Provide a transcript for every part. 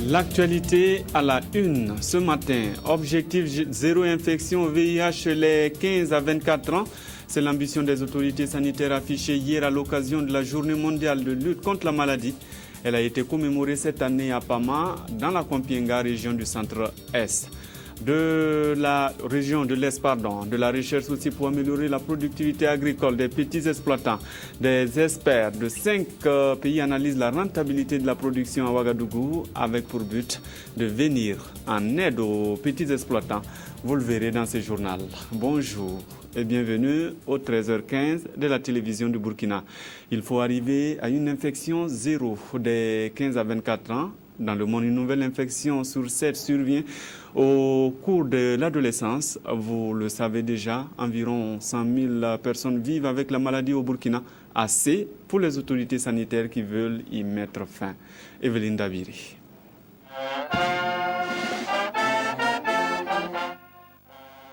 L'actualité à la une ce matin. Objectif zéro infection au VIH chez les 15 à 24 ans. C'est l'ambition des autorités sanitaires affichée hier à l'occasion de la Journée mondiale de lutte contre la maladie. Elle a été commémorée cette année à Pama, dans la Kompienga, région du centre-est. De la région de l'Est, de la recherche aussi pour améliorer la productivité agricole des petits exploitants. Des experts de 5 pays analysent la rentabilité de la production à Ouagadougou avec pour but de venir en aide aux petits exploitants. Vous le verrez dans ce journal. Bonjour et bienvenue au 13h15 de la télévision du Burkina. Il faut arriver à une infection zéro des 15 à 24 ans. Dans le monde, une nouvelle infection sur 7 survient au cours de l'adolescence. Vous le savez déjà, environ 100 000 personnes vivent avec la maladie au Burkina. Assez pour les autorités sanitaires qui veulent y mettre fin. Evelyne Dabiri.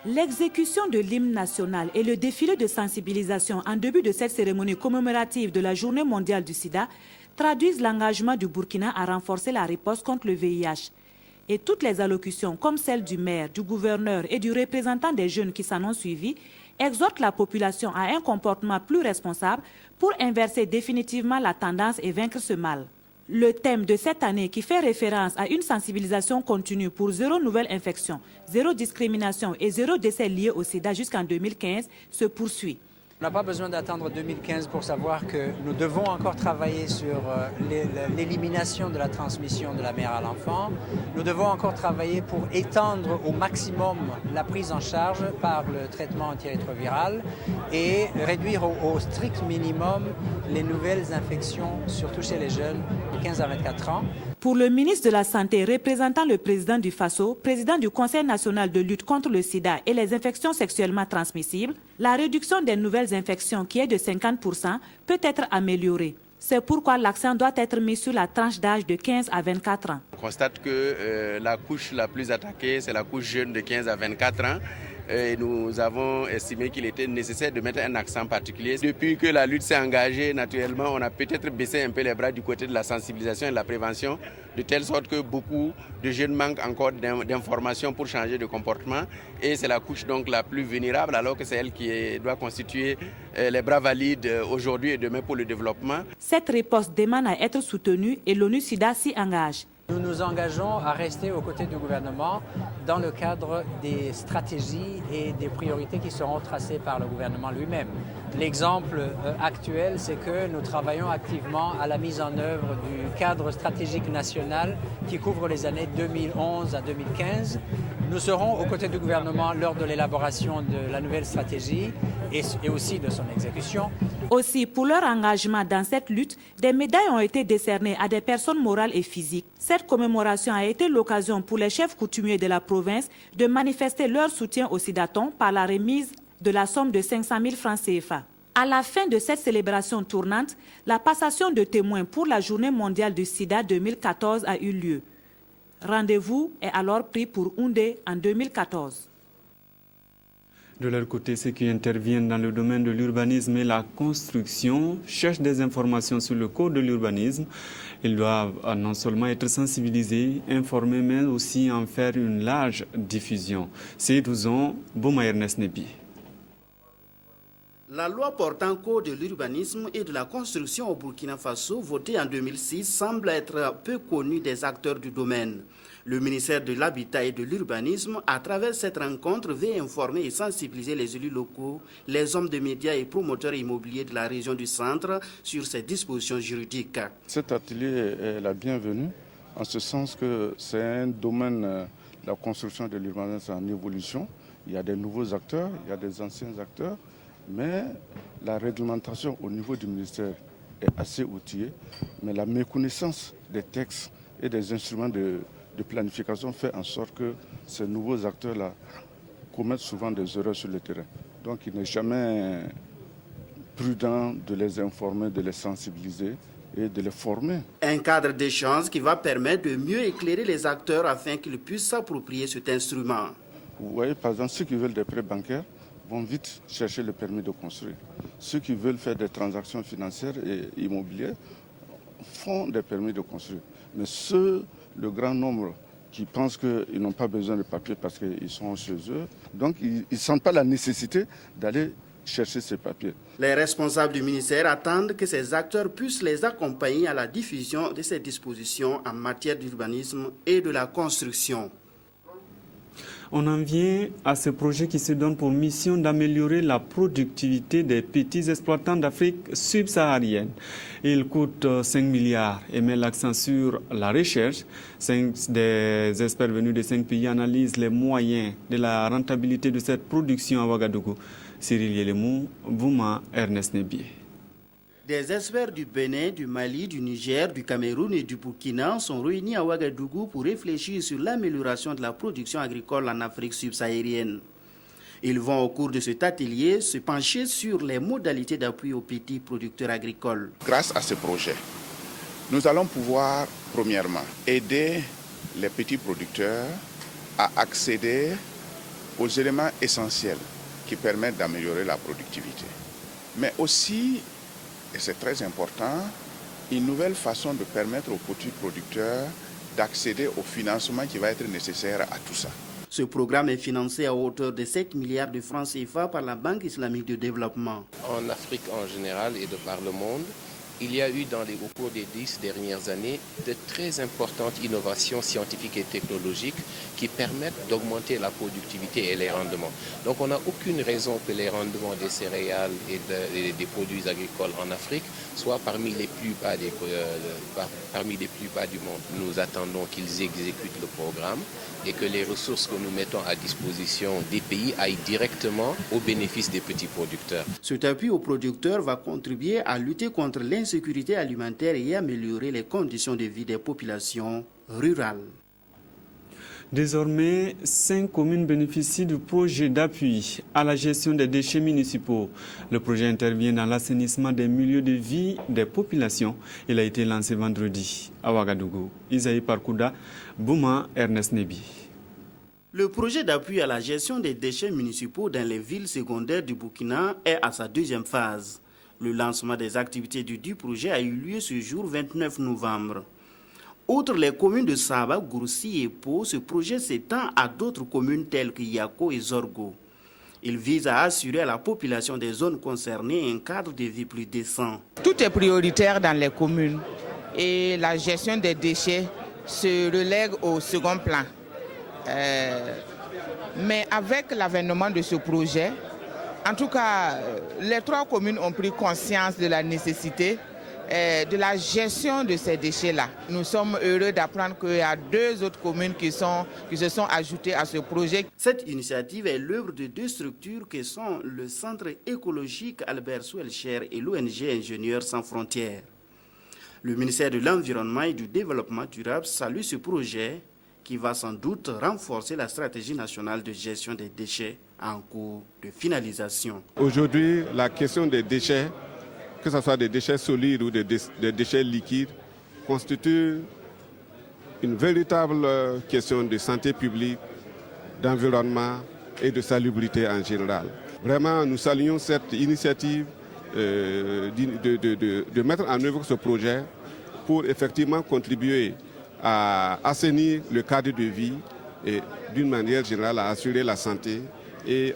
L'exécution de l'hymne national et le défilé de sensibilisation en début de cette cérémonie commémorative de la Journée mondiale du sida traduisent l'engagement du Burkina à renforcer la riposte contre le VIH. Et toutes les allocutions, comme celle du maire, du gouverneur et du représentant des jeunes qui s'en ont suivi, exhortent la population à un comportement plus responsable pour inverser définitivement la tendance et vaincre ce mal. Le thème de cette année, qui fait référence à une sensibilisation continue pour zéro nouvelle infection, zéro discrimination et zéro décès lié au sida jusqu'en 2015, se poursuit. On n'a pas besoin d'attendre 2015 pour savoir que nous devons encore travailler sur l'élimination de la transmission de la mère à l'enfant. Nous devons encore travailler pour étendre au maximum la prise en charge par le traitement antirétroviral et réduire au strict minimum les nouvelles infections, surtout chez les jeunes de 15 à 24 ans. Pour le ministre de la Santé représentant le président du FASO, président du Conseil national de lutte contre le sida et les infections sexuellement transmissibles, la réduction des nouvelles infections, qui est de 50%, peut être améliorée. C'est pourquoi l'accent doit être mis sur la tranche d'âge de 15 à 24 ans. On constate que la couche la plus attaquée, c'est la couche jeune de 15 à 24 ans. Et nous avons estimé qu'il était nécessaire de mettre un accent particulier. Depuis que la lutte s'est engagée, naturellement, on a peut-être baissé un peu les bras du côté de la sensibilisation et de la prévention, de telle sorte que beaucoup de jeunes manquent encore d'informations pour changer de comportement. Et c'est la couche donc la plus vulnérable, alors que c'est elle qui doit constituer les bras valides aujourd'hui et demain pour le développement. Cette riposte demande à être soutenue et l'ONU-SIDA s'y engage. Nous nous engageons à rester aux côtés du gouvernement dans le cadre des stratégies et des priorités qui seront tracées par le gouvernement lui-même. L'exemple actuel, c'est que nous travaillons activement à la mise en œuvre du cadre stratégique national qui couvre les années 2011 à 2015. Nous serons aux côtés du gouvernement lors de l'élaboration de la nouvelle stratégie et aussi de son exécution. Aussi, pour leur engagement dans cette lutte, des médailles ont été décernées à des personnes morales et physiques. Cette commémoration a été l'occasion pour les chefs coutumiers de la province de manifester leur soutien au SIDATON par la remise de la somme de 500 000 francs CFA. À la fin de cette célébration tournante, la passation de témoins pour la Journée mondiale du sida 2014 a eu lieu. Rendez-vous est alors pris pour Houndé en 2014. De leur côté, ceux qui interviennent dans le domaine de l'urbanisme et la construction cherchent des informations sur le code de l'urbanisme. Ils doivent non seulement être sensibilisés, informés, mais aussi en faire une large diffusion. C'est Douzon Boumaïr Nesnebi. La loi portant code de l'urbanisme et de la construction au Burkina Faso, votée en 2006, semble être peu connue des acteurs du domaine. Le ministère de l'Habitat et de l'Urbanisme, à travers cette rencontre, veut informer et sensibiliser les élus locaux, les hommes de médias et promoteurs immobiliers de la région du centre sur ces dispositions juridiques. Cet atelier est la bienvenue, en ce sens que c'est un domaine, la construction de l'urbanisme en évolution. Il y a des nouveaux acteurs, il y a des anciens acteurs, mais la réglementation au niveau du ministère est assez outillée, mais la méconnaissance des textes et des instruments de planification fait en sorte que ces nouveaux acteurs-là commettent souvent des erreurs sur le terrain. Donc il n'est jamais prudent de les informer, de les sensibiliser et de les former. Un cadre d'échange qui va permettre de mieux éclairer les acteurs afin qu'ils puissent s'approprier cet instrument. Vous voyez, par exemple, ceux qui veulent des prêts bancaires vont vite chercher le permis de construire. Ceux qui veulent faire des transactions financières et immobilières font des permis de construire. Mais ceux le grand nombre qui pensent qu'ils n'ont pas besoin de papiers parce qu'ils sont chez eux. Donc, ils ne sentent pas la nécessité d'aller chercher ces papiers. Les responsables du ministère attendent que ces acteurs puissent les accompagner à la diffusion de ces dispositions en matière d'urbanisme et de la construction. On en vient à ce projet qui se donne pour mission d'améliorer la productivité des petits exploitants d'Afrique subsaharienne. Il coûte 5 milliards et met l'accent sur la recherche. 5 des experts venus de 5 pays analysent les moyens de la rentabilité de cette production à Ouagadougou. Cyril Yelemou, Bouma, Ernest Nebié. Des experts du Bénin, du Mali, du Niger, du Cameroun et du Burkina sont réunis à Ouagadougou pour réfléchir sur l'amélioration de la production agricole en Afrique subsaharienne. Ils vont au cours de cet atelier se pencher sur les modalités d'appui aux petits producteurs agricoles. Grâce à ce projet, nous allons pouvoir, premièrement, aider les petits producteurs à accéder aux éléments essentiels qui permettent d'améliorer la productivité. Mais aussi, et c'est très important, une nouvelle façon de permettre aux petits producteurs d'accéder au financement qui va être nécessaire à tout ça. Ce programme est financé à hauteur de 7 milliards de francs CFA par la Banque islamique de développement. En Afrique en général et de par le monde, il y a eu au cours des 10 dernières années de très importantes innovations scientifiques et technologiques qui permettent d'augmenter la productivité et les rendements. Donc on n'a aucune raison que les rendements des céréales et des produits agricoles en Afrique soient parmi les plus bas du monde. Nous attendons qu'ils exécutent le programme et que les ressources que nous mettons à disposition des pays aillent directement au bénéfice des petits producteurs. Cet appui aux producteurs va contribuer à lutter contre l'insécurité alimentaire et améliorer les conditions de vie des populations rurales. Désormais, 5 communes bénéficient du projet d'appui à la gestion des déchets municipaux. Le projet intervient dans l'assainissement des milieux de vie des populations. Il a été lancé vendredi à Ouagadougou. Isaïe Parkouda, Bouma, Ernest Nebi. Le projet d'appui à la gestion des déchets municipaux dans les villes secondaires du Burkina est à sa deuxième phase. Le lancement des activités du projet a eu lieu ce jour 29 novembre. Outre les communes de Saba, Goursi et Po, ce projet s'étend à d'autres communes telles que Yako et Zorgo. Il vise à assurer à la population des zones concernées un cadre de vie plus décent. Tout est prioritaire dans les communes et la gestion des déchets se relègue au second plan. Mais avec l'avènement de ce projet, en tout cas, les 3 communes ont pris conscience de la nécessité de la gestion de ces déchets-là. Nous sommes heureux d'apprendre qu'il y a 2 autres communes qui se sont ajoutées à ce projet. Cette initiative est l'œuvre de 2 structures que sont le Centre écologique Albert Schweitzer et l'ONG Ingénieurs sans frontières. Le ministère de l'Environnement et du Développement durable salue ce projet qui va sans doute renforcer la stratégie nationale de gestion des déchets en cours de finalisation. Aujourd'hui, la question des déchets, que ce soit des déchets solides ou des déchets liquides, constitue une véritable question de santé publique, d'environnement et de en général. Vraiment, nous saluons cette initiative de mettre en œuvre ce projet pour effectivement contribuer à assainir le cadre de vie et d'une manière générale à assurer la santé et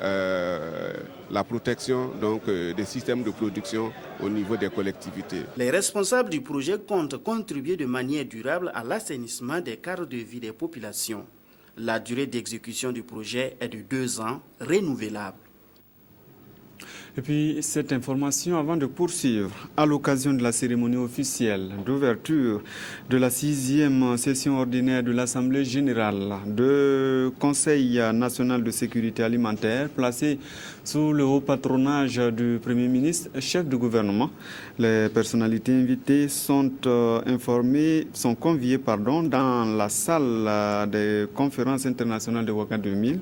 la protection des systèmes de production au niveau des collectivités. Les responsables du projet comptent contribuer de manière durable à l'assainissement des cadres de vie des populations. La durée d'exécution du projet est de 2 ans, renouvelable. Et puis, cette information avant de poursuivre, à l'occasion de la cérémonie officielle d'ouverture de la 6e session ordinaire de l'Assemblée générale du Conseil national de sécurité alimentaire, placée sous le haut patronage du Premier ministre, chef de gouvernement, les personnalités invitées sont conviées dans la salle des conférences internationales de Ouagadougou 2000.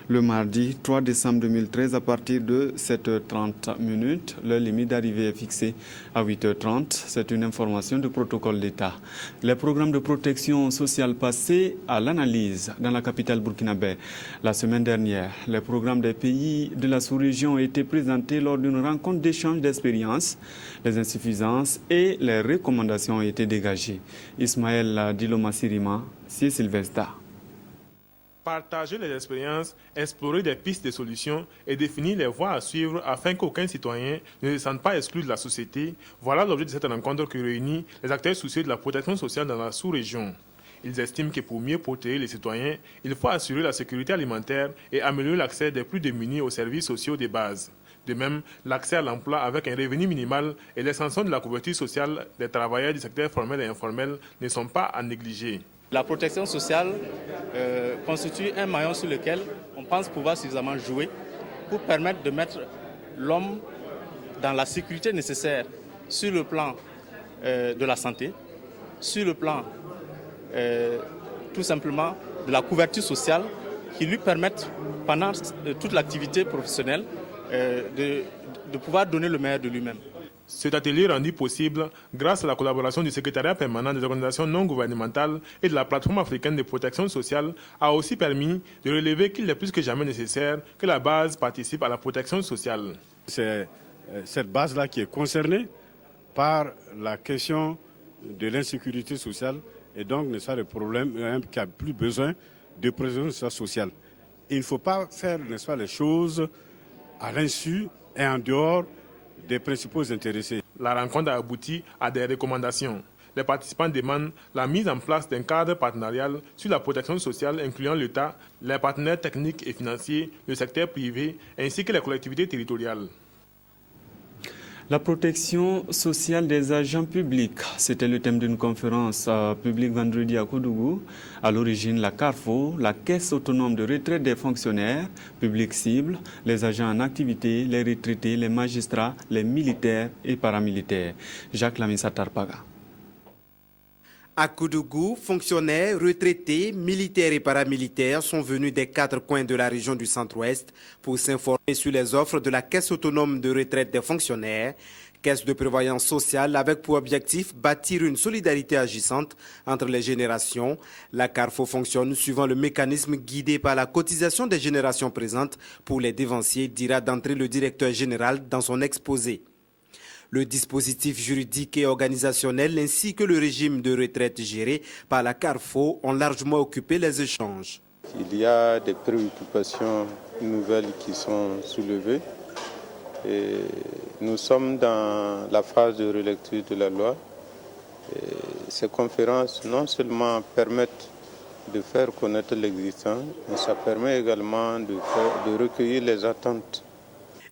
le mardi 3 décembre 2013 à partir de 7h30. L'heure limite d'arrivée est fixée à 8h30. C'est une information du protocole d'État. Les programmes de protection sociale passés à l'analyse dans la capitale burkinabé. La semaine dernière, les programmes des pays de la sous-région ont été présentés lors d'une rencontre d'échange d'expériences. Les insuffisances et les recommandations ont été dégagées. Ismaël Diloma-Sirima, c'est Sylvestre. Partager les expériences, explorer des pistes de solutions et définir les voies à suivre afin qu'aucun citoyen ne se sente pas exclu de la société. Voilà l'objet de cette rencontre qui réunit les acteurs soucieux de la protection sociale dans la sous-région. Ils estiment que pour mieux protéger les citoyens, il faut assurer la sécurité alimentaire et améliorer l'accès des plus démunis aux services sociaux de base. De même, l'accès à l'emploi avec un revenu minimal et l'extension de la couverture sociale des travailleurs du secteur formel et informel ne sont pas à négliger. La protection sociale constitue un maillon sur lequel on pense pouvoir suffisamment jouer pour permettre de mettre l'homme dans la sécurité nécessaire sur le plan de la santé, sur le plan tout simplement de la couverture sociale qui lui permette pendant toute l'activité professionnelle de pouvoir donner le meilleur de lui-même. Cet atelier rendu possible grâce à la collaboration du secrétariat permanent des organisations non gouvernementales et de la plateforme africaine de protection sociale a aussi permis de relever qu'il est plus que jamais nécessaire que la base participe à la protection sociale. C'est cette base-là qui est concernée par la question de l'insécurité sociale et donc n'est-ce pas le problème qui a plus besoin de protection sociale. Il ne faut pas faire n'est-ce pas, les choses à l'insu et en dehors des principaux intéressés. La rencontre a abouti à des recommandations. Les participants demandent la mise en place d'un cadre partenarial sur la protection sociale incluant l'État, les partenaires techniques et financiers, le secteur privé ainsi que les collectivités territoriales. La protection sociale des agents publics, c'était le thème d'une conférence publique vendredi à Koudougou. À l'origine, la CARFO, la Caisse autonome de retraite des fonctionnaires, public cible, les agents en activité, les retraités, les magistrats, les militaires et paramilitaires. Jacques Lamissa Tarpaga. À Koudougou, fonctionnaires, retraités, militaires et paramilitaires sont venus des 4 coins de la région du Centre-Ouest pour s'informer sur les offres de la Caisse autonome de retraite des fonctionnaires, caisse de prévoyance sociale avec pour objectif bâtir une solidarité agissante entre les générations. La CARFO fonctionne suivant le mécanisme guidé par la cotisation des générations présentes pour les dévanciers, dira d'entrée le directeur général dans son exposé. Le dispositif juridique et organisationnel ainsi que le régime de retraite géré par la CARFO ont largement occupé les échanges. Il y a des préoccupations nouvelles qui sont soulevées. Et nous sommes dans la phase de relecture de la loi. Et ces conférences non seulement permettent de faire connaître l'existant, mais ça permet également de recueillir les attentes.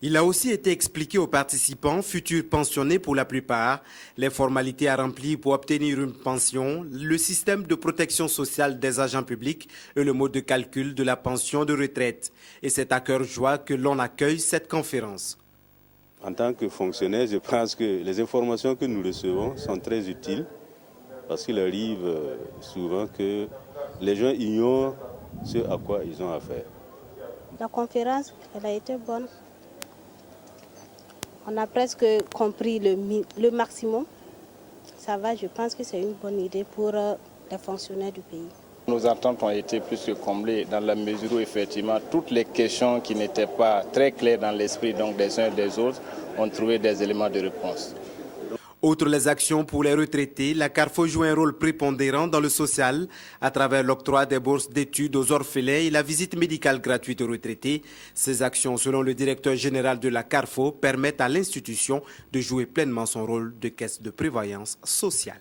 Il a aussi été expliqué aux participants, futurs pensionnés pour la plupart, les formalités à remplir pour obtenir une pension, le système de protection sociale des agents publics et le mode de calcul de la pension de retraite. Et c'est à cœur joie que l'on accueille cette conférence. En tant que fonctionnaire, je pense que les informations que nous recevons sont très utiles parce qu'il arrive souvent que les gens ignorent ce à quoi ils ont affaire. La conférence, elle a été bonne. On a presque compris le maximum. Ça va, je pense que c'est une bonne idée pour les fonctionnaires du pays. Nos attentes ont été plus que comblées dans la mesure où effectivement toutes les questions qui n'étaient pas très claires dans l'esprit donc des uns et des autres ont trouvé des éléments de réponse. Outre les actions pour les retraités, la CARFO joue un rôle prépondérant dans le social à travers l'octroi des bourses d'études aux orphelins et la visite médicale gratuite aux retraités. Ces actions, selon le directeur général de la CARFO, permettent à l'institution de jouer pleinement son rôle de caisse de prévoyance sociale.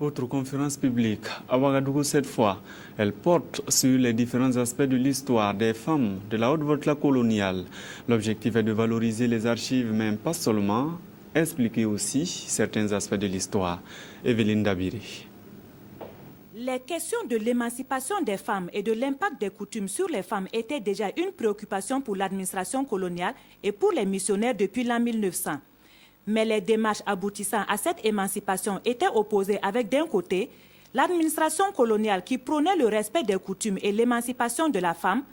Autre conférence publique à Ouagadougou cette fois, elle porte sur les différents aspects de l'histoire des femmes de la Haute-Volta coloniale. L'objectif est de valoriser les archives, mais pas seulement, expliquer aussi certains aspects de l'histoire. Evelyne Dabiri. Les questions de l'émancipation des femmes et de l'impact des coutumes sur les femmes étaient déjà une préoccupation pour l'administration coloniale et pour les missionnaires depuis l'an 1900. Mais les démarches aboutissant à cette émancipation étaient opposées avec d'un côté l'administration coloniale qui prônait le respect des coutumes et l'émancipation de la femme,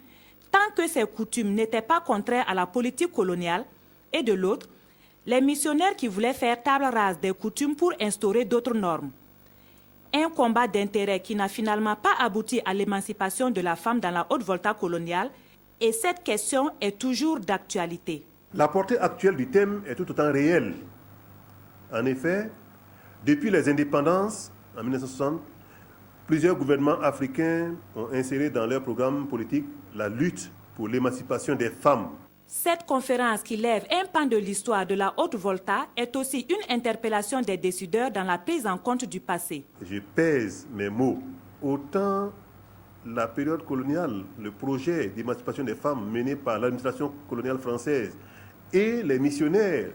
tant que ces coutumes n'étaient pas contraires à la politique coloniale, et de l'autre, les missionnaires qui voulaient faire table rase des coutumes pour instaurer d'autres normes. Un combat d'intérêts qui n'a finalement pas abouti à l'émancipation de la femme dans la Haute-Volta coloniale, et cette question est toujours d'actualité. La portée actuelle du thème est tout autant réelle. En effet, depuis les indépendances, en 1960, plusieurs gouvernements africains ont inséré dans leur programme politique la lutte pour l'émancipation des femmes. Cette conférence qui lève un pan de l'histoire de la Haute-Volta est aussi une interpellation des décideurs dans la prise en compte du passé. Je pèse mes mots. Autant la période coloniale, le projet d'émancipation des femmes mené par l'administration coloniale française et les missionnaires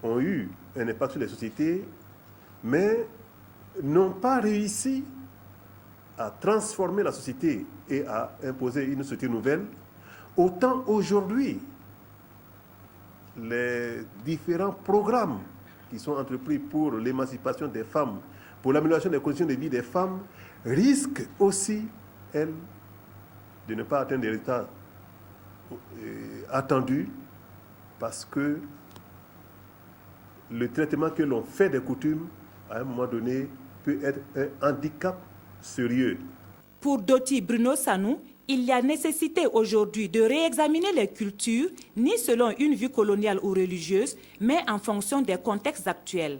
ont eu un impact sur les sociétés, mais n'ont pas réussi à transformer la société et à imposer une société nouvelle. Autant aujourd'hui, les différents programmes qui sont entrepris pour l'émancipation des femmes, pour l'amélioration des conditions de vie des femmes, risquent aussi, elles, de ne pas atteindre des résultats attendus parce que le traitement que l'on fait des coutumes, à un moment donné, peut être un handicap sérieux. Pour Doti Bruno Sanou, il y a nécessité aujourd'hui de réexaminer les cultures, ni selon une vue coloniale ou religieuse, mais en fonction des contextes actuels.